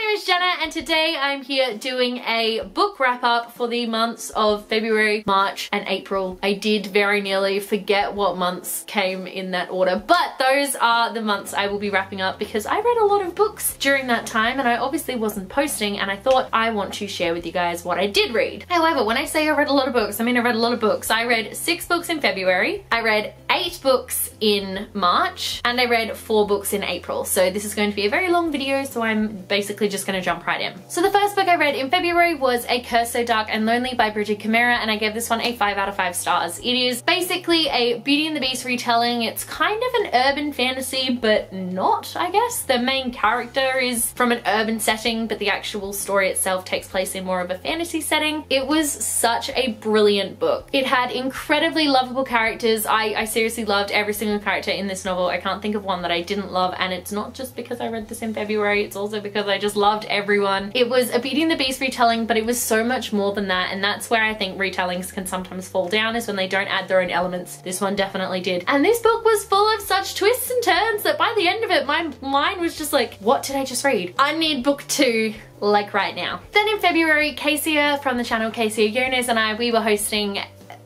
name is Jenna and today I'm here doing a book wrap up for the months of February, March and April. I did very nearly forget what months came in that order, but those are the months I will be wrapping up because I read a lot of books during that time and I obviously wasn't posting, and I thought I want to share with you guys what I did read. However, when I say I read a lot of books, I mean I read a lot of books. I read 6 books in February, I read 8 books in March, and I read 4 books in April. So this is going to be a very long video, so I'm basically just going to jump right in. So the first book I read in February was A Curse So Dark and Lonely by Bridget Chimera, and I gave this one a 5 out of 5 stars. It is basically a Beauty and the Beast retelling. It's kind of an urban fantasy, but not, I guess. The main character is from an urban setting, but the actual story itself takes place in more of a fantasy setting. It was such a brilliant book. It had incredibly lovable characters. I seriously loved every single character in this novel. I can't think of one that I didn't love, and it's not just because I read this in February, it's also because I just loved everyone. It was a Beauty and the Beast retelling, but it was so much more than that, and that's where I think retellings can sometimes fall down, is when they don't add their own elements. This one definitely did. And this book was full of such twists and turns that by the end of it, my mind was just like, what did I just read? I need book 2 like right now. Then in February, Casey from the channel Casey Jonas and I, we were hosting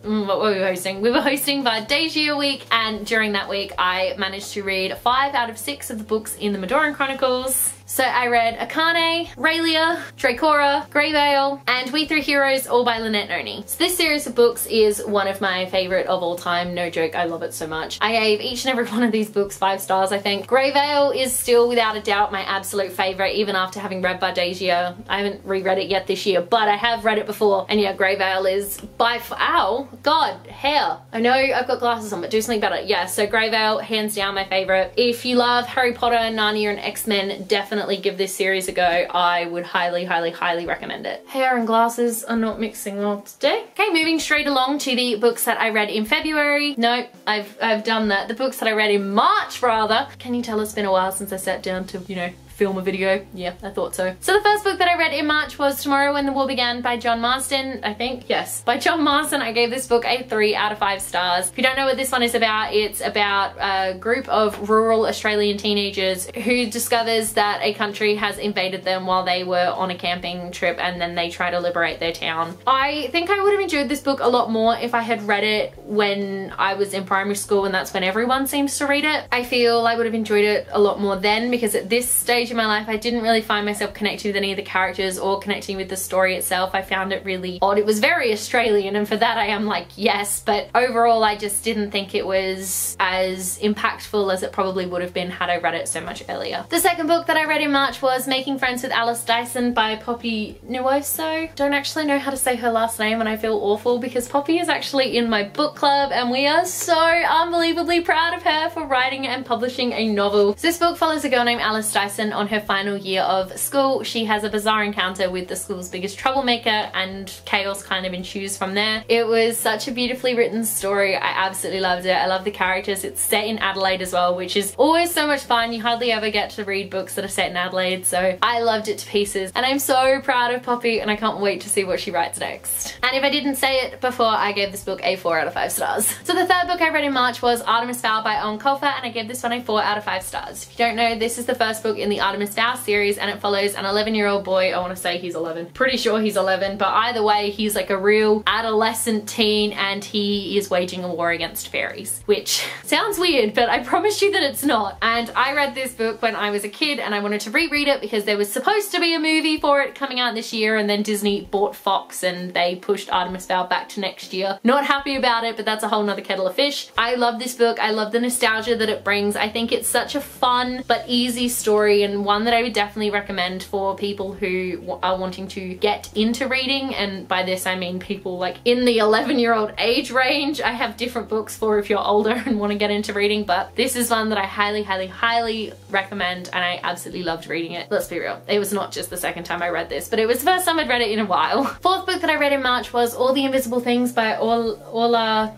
what were we hosting? We were hosting Vardasia week, and during that week I managed to read 5 out of 6 of the books in the Madoran Chronicles. So I read Akane, Raylia, Dracora, Greyveil, and We Three Heroes, all by Lynette Noni. So this series of books is one of my favourite of all time, no joke, I love it so much. I gave each and every one of these books 5 stars, I think. Greyveil is still without a doubt my absolute favourite, even after having read Vardasia. I haven't reread it yet this year, but I have read it before, and yeah, Greyveil is by far, ow, god, hair. I know I've got glasses on, but do something better. Yeah, so Greyveil, hands down my favourite. If you love Harry Potter, Narnia and X-Men, definitely give this series a go. I would highly, highly, highly recommend it. Hair and glasses are not mixing well today. Okay, moving straight along to the books that I read in February. No, I've done that. The books that I read in March, rather. Can you tell it's been a while since I sat down to, you know, film a video? Yeah, I thought so. So the first book that I read in March was Tomorrow When the War Began by John Marston, I think. Yes, by John Marston. I gave this book a 3 out of 5 stars. If you don't know what this one is about, it's about a group of rural Australian teenagers who discovers that a country has invaded them while they were on a camping trip, and then they try to liberate their town. I think I would have enjoyed this book a lot more if I had read it when I was in primary school, and that's when everyone seems to read it. I feel I would have enjoyed it a lot more then, because at this stage in my life I didn't really find myself connecting with any of the characters or connecting with the story itself. I found it really odd. It was very Australian, and for that I am like, yes, but overall I just didn't think it was as impactful as it probably would have been had I read it so much earlier. The second book that I read in March was Making Friends with Alice Dyson by Poppy Nuoso. Don't actually know how to say her last name, and I feel awful because Poppy is actually in my book club and we are so unbelievably proud of her for writing and publishing a novel. So this book follows a girl named Alice Dyson on her final year of school. She has a bizarre encounter with the school's biggest troublemaker, and chaos kind of ensues from there. It was such a beautifully written story. I absolutely loved it. I love the characters. It's set in Adelaide as well, which is always so much fun. You hardly ever get to read books that are set in Adelaide, so I loved it to pieces, and I'm so proud of Poppy and I can't wait to see what she writes next. And if I didn't say it before, I gave this book a 4 out of 5 stars. So the third book I read in March was Artemis Fowl by Owen Colfer, and I gave this one a 4 out of 5 stars. If you don't know, this is the first book in the Artemis Fowl series, and it follows an 11-year-old boy. I want to say he's 11. Pretty sure he's 11, but either way, he's like a real adolescent teen, and he is waging a war against fairies, which sounds weird, but I promise you that it's not. And I read this book when I was a kid, and I wanted to reread it because there was supposed to be a movie for it coming out this year, and then Disney bought Fox and they pushed Artemis Fowl back to next year. Not happy about it, but that's a whole nother kettle of fish. I love this book. I love the nostalgia that it brings. I think it's such a fun but easy story, and one that I would definitely recommend for people who are wanting to get into reading, and by this I mean people like in the 11-year-old age range. I have different books for if you're older and want to get into reading, but this is one that I highly, highly, highly recommend, and I absolutely loved reading it. Let's be real, it was not just the second time I read this, but it was the first time I'd read it in a while. Fourth book that I read in March was All the Invisible Things by Orla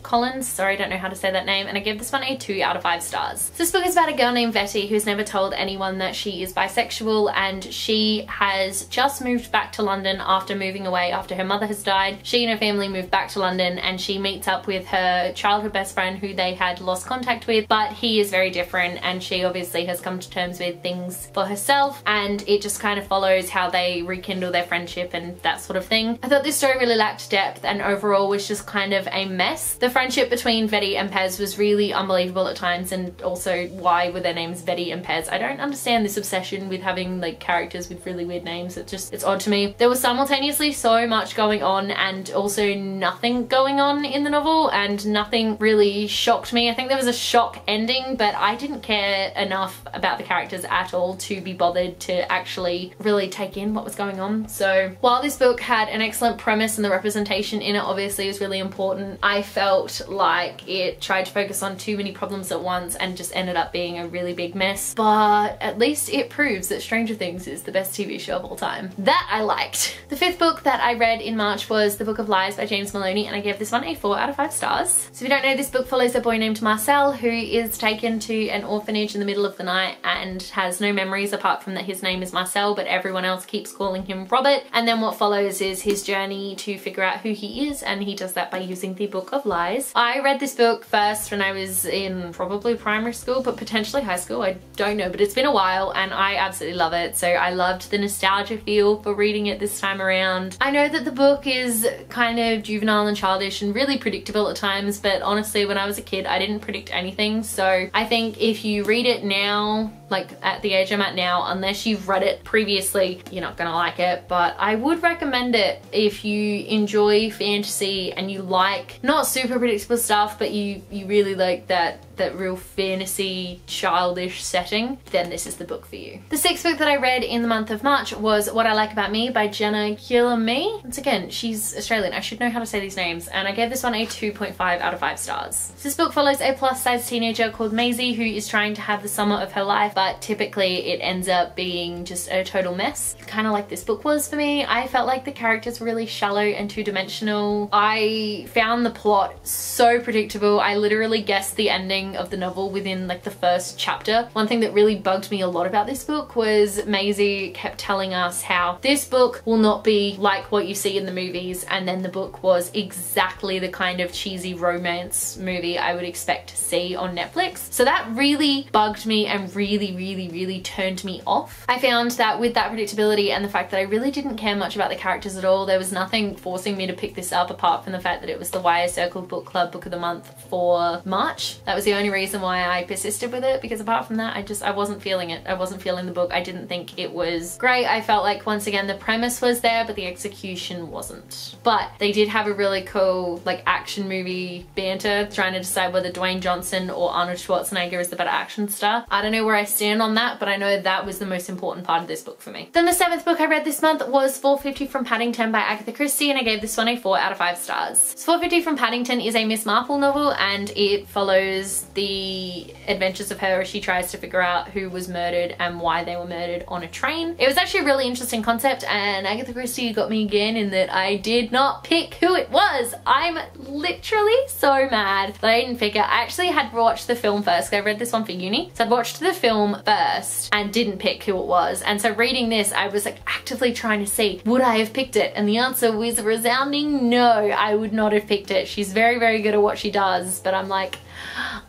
Collins. Sorry, I don't know how to say that name, and I give this one a 2 out of 5 stars. So this book is about a girl named Vetty who's never told anyone anyone that she is bisexual, and she has just moved back to London after moving away after her mother has died. She and her family moved back to London, and she meets up with her childhood best friend who they had lost contact with, but he is very different, and she obviously has come to terms with things for herself, and it just kind of follows how they rekindle their friendship and that sort of thing. I thought this story really lacked depth and overall was just kind of a mess. The friendship between Vetti and Pez was really unbelievable at times, and also why were their names Vetti and Pez? I don't understand this obsession with having like characters with really weird names. It's odd to me. There was simultaneously so much going on and also nothing going on in the novel, and nothing really shocked me. I think there was a shock ending, but I didn't care enough about the characters at all to be bothered to actually really take in what was going on. So while this book had an excellent premise and the representation in it obviously is really important, I felt like it tried to focus on too many problems at once and just ended up being a really big mess. But at least it proves that Stranger Things is the best TV show of all time. That I liked. The fifth book that I read in March was The Book of Lies by James Maloney, and I gave this one a 4 out of 5 stars. So if you don't know, this book follows a boy named Marcel who is taken to an orphanage in the middle of the night and has no memories apart from that his name is Marcel, but everyone else keeps calling him Robert. And then what follows is his journey to figure out who he is, and he does that by using the Book of Lies. I read this book first when I was in probably primary school, but potentially high school, I don't know, but it's been a while and I absolutely love it. So I loved the nostalgia feel for reading it this time around. I know that the book is kind of juvenile and childish and really predictable at times, but honestly when I was a kid I didn't predict anything. So I think if you read it now, like at the age I'm at now, unless you've read it previously, you're not gonna like it. But I would recommend it if you enjoy fantasy and you like not super predictable stuff, but you really like that real fantasy childish setting, then this is the book for you. The sixth book that I read in the month of March was What I Like About Me by Jenna. Once again, she's Australian, I should know how to say these names, and I gave this one a 2.5 out of 5 stars. This book follows a plus size teenager called Maisie who is trying to have the summer of her life, but typically it ends up being just a total mess. Kind of like this book was for me. I felt like the characters were really shallow and two-dimensional. I found the plot so predictable. I literally guessed the ending of the novel within like the first chapter. One thing that really bugged me a lot about this book was Maisie kept telling us how this book will not be like what you see in the movies, and then the book was exactly the kind of cheesy romance movie I would expect to see on Netflix. So that really bugged me and really turned me off. I found that with that predictability and the fact that I really didn't care much about the characters at all, there was nothing forcing me to pick this up apart from the fact that it was the YA Circle Book Club Book of the Month for March. That was the only reason why I persisted with it, because apart from that I wasn't feeling it. I wasn't feeling the book. I didn't think it was great. I felt like once again the premise was there but the execution wasn't. But they did have a really cool like action movie banter trying to decide whether Dwayne Johnson or Arnold Schwarzenegger is the better action star. I don't know where I stand on that, but I know that was the most important part of this book for me. Then the seventh book I read this month was 450 from Paddington by Agatha Christie, and I gave this one a 4 out of 5 stars. So 450 from Paddington is a Miss Marple novel, and it follows the adventures of her as she tries to figure out who was murdered and why they were murdered on a train. It was actually a really interesting concept, and Agatha Christie got me again in that I did not pick who it was. I'm literally so mad that I didn't pick it. I actually had watched the film first because I read this one for uni. So I'd watched the film first and didn't pick who it was. And so reading this, I was like actively trying to see, would I have picked it? And the answer was a resounding no, I would not have picked it. She's very good at what she does, but I'm like,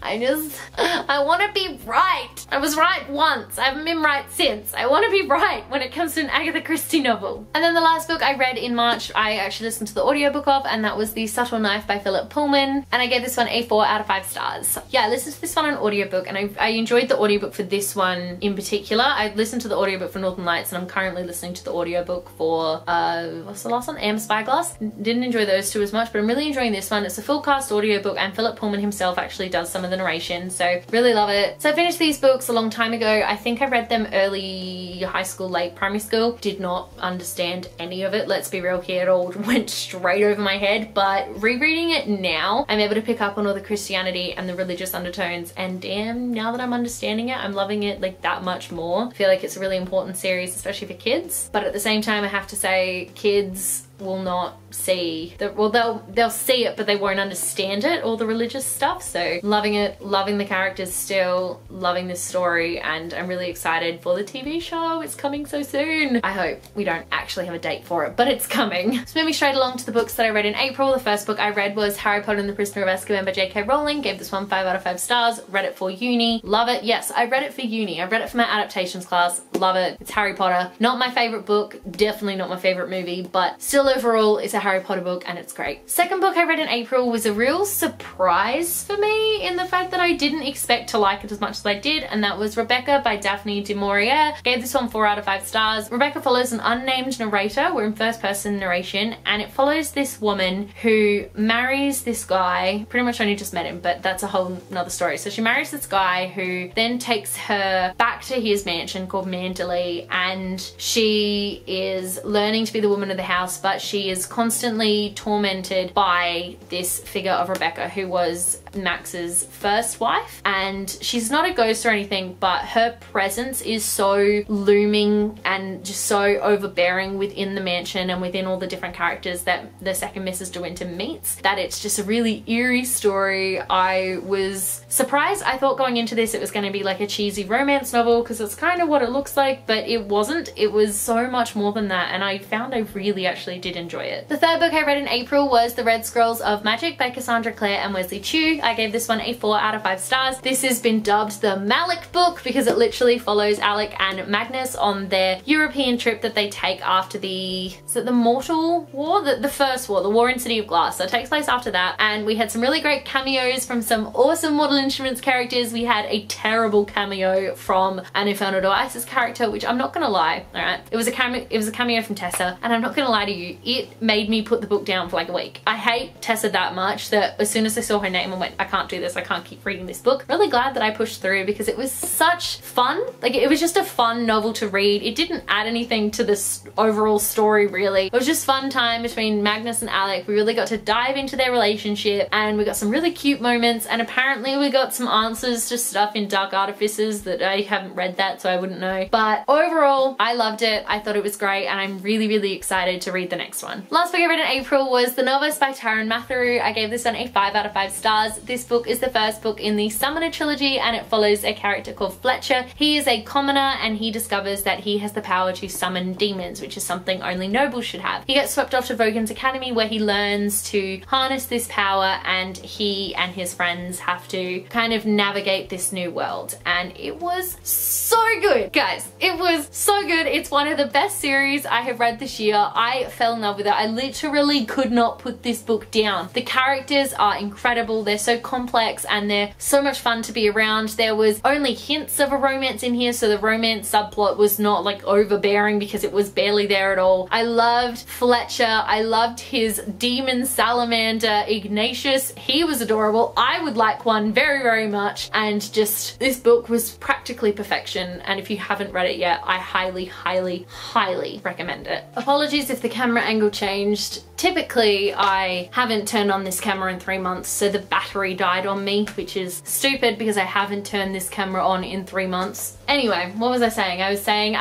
I want to be right. I was right once. I haven't been right since. I want to be right when it comes to an Agatha Christie novel. And then the last book I read in March, I actually listened to the audiobook of, and that was The Subtle Knife by Philip Pullman, and I gave this one a 4 out of 5 stars. Yeah, I listened to this one on audiobook, and I enjoyed the audiobook for this one in particular. I listened to the audiobook for Northern Lights, and I'm currently listening to the audiobook for, what's the last one? Am Spyglass. Didn't enjoy those two as much, but I'm really enjoying this one. It's a full cast audiobook, and Philip Pullman himself actually does some of the narration, so really love it. So I finished these books a long time ago. I think I read them early high school, late primary school. Did not understand any of it. Let's be real here, it all went straight over my head, but rereading it now, I'm able to pick up on all the Christianity and the religious undertones, and damn, now that I'm understanding it, I'm loving it like that much more. I feel like it's a really important series, especially for kids, but at the same time I have to say kids will not see the, well, they'll see it, but they won't understand it, all the religious stuff. So loving it, loving the characters still, loving this story, and I'm really excited for the TV show. It's coming so soon. I hope we don't actually have a date for it, but it's coming. So moving straight along to the books that I read in April. The first book I read was Harry Potter and the Prisoner of Azkaban by J.K. Rowling. Gave this one 5 out of 5 stars. Read it for uni. Love it. Yes, I read it for uni. I read it for my adaptations class. Love it. It's Harry Potter. Not my favorite book, definitely not my favorite movie, but still overall it's a Harry Potter book and it's great. Second book I read in April was a real surprise for me in the fact that I didn't expect to like it as much as I did, and that was Rebecca by Daphne du Maurier. Gave this one 4 out of 5 stars. Rebecca follows an unnamed narrator. We're in first person narration, and it follows this woman who marries this guy. Pretty much only just met him, but that's a whole nother story. So she marries this guy who then takes her back to his mansion called Manderley, and she is learning to be the woman of the house, but she is constantly tormented by this figure of Rebecca, who was Max's first wife. And she's not a ghost or anything, but her presence is so looming and just so overbearing within the mansion and within all the different characters that the second Mrs. De Winter meets, that it's just a really eerie story. I was surprised. I thought going into this it was going to be like a cheesy romance novel, because it's kind of what it looks like, but it wasn't. It was so much more than that, and I found I really actually did enjoy it. The third book I read in April was The Red Scrolls of Magic by Cassandra Clare and Wesley Chu. I gave this one a 4 out of 5 stars. This has been dubbed the Malik book because it literally follows Alec and Magnus on their European trip that they take after the, is it the Mortal War? The first war, the War in City of Glass. So it takes place after that, and we had some really great cameos from some awesome Mortal Instruments characters. We had a terrible cameo from an Infernal Door Isis character, which I'm not gonna lie, alright? It was a cameo from Tessa, and I'm not gonna lie to you, it made me put the book down for like a week. I hate Tessa that much that as soon as I saw her name I went, I can't do this, I can't keep reading this book. Really glad that I pushed through because it was such fun. Like, it was just a fun novel to read. It didn't add anything to this overall story really. It was just fun time between Magnus and Alec. We really got to dive into their relationship, and we got some really cute moments, and apparently we got some answers to stuff in Dark Artifices that I haven't read that, so I wouldn't know. But overall, I loved it. I thought it was great, and I'm really, really excited to read the next one. Last book I read in April was The Novice by Taran Matharu. I gave this one a 5 out of 5 stars. This book is the first book in the Summoner trilogy, and it follows a character called Fletcher. He is a commoner, and he discovers that he has the power to summon demons, which is something only nobles should have. He gets swept off to Vogan's Academy, where he learns to harness this power, and he and his friends have to kind of navigate this new world. And it was so good, guys. It was so good. It's one of the best series I have read this year. I fell in love with it. I literally could not put this book down. The characters are incredible. They're so complex and they're so much fun to be around. There was only hints of a romance in here, so the romance subplot was not like overbearing because it was barely there at all. I loved Fletcher. I loved his demon salamander Ignatius. He was adorable. I would like one very, very much. And just, this book was practically perfection. And if you haven't read it yet, I highly, highly, highly recommend it. Apologies if the camera angle changed. Typically, I haven't turned on this camera in 3 months, so the battery died on me, which is stupid because I haven't turned this camera on in 3 months. Anyway, what was I saying? I was saying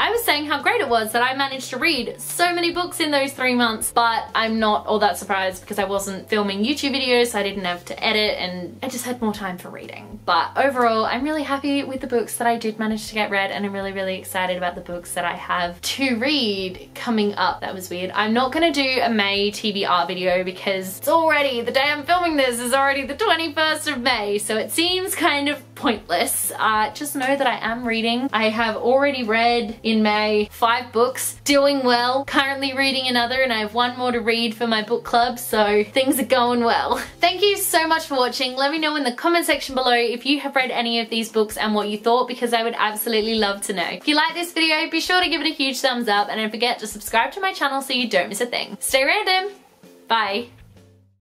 how great it was that I managed to read so many books in those 3 months, but I'm not all that surprised because I wasn't filming YouTube videos, so I didn't have to edit, and I just had more time for reading. But overall, I'm really happy with the books that I did manage to get read, and I'm really, really excited about the books that I have to read coming up. That was weird. I'm not gonna do a May TBR video because it's already, the day I'm filming this is already the 21st of May, so it seems kind of pointless. Just know that I am reading. I have already read in May 5 books, doing well, currently reading another, and I have 1 more to read for my book club, so things are going well. Thank you so much for watching. Let me know in the comment section below if you have read any of these books and what you thought, because I would absolutely love to know. If you like this video, be sure to give it a huge thumbs up, and don't forget to subscribe to my channel so you don't miss a thing. Stay random! Bye!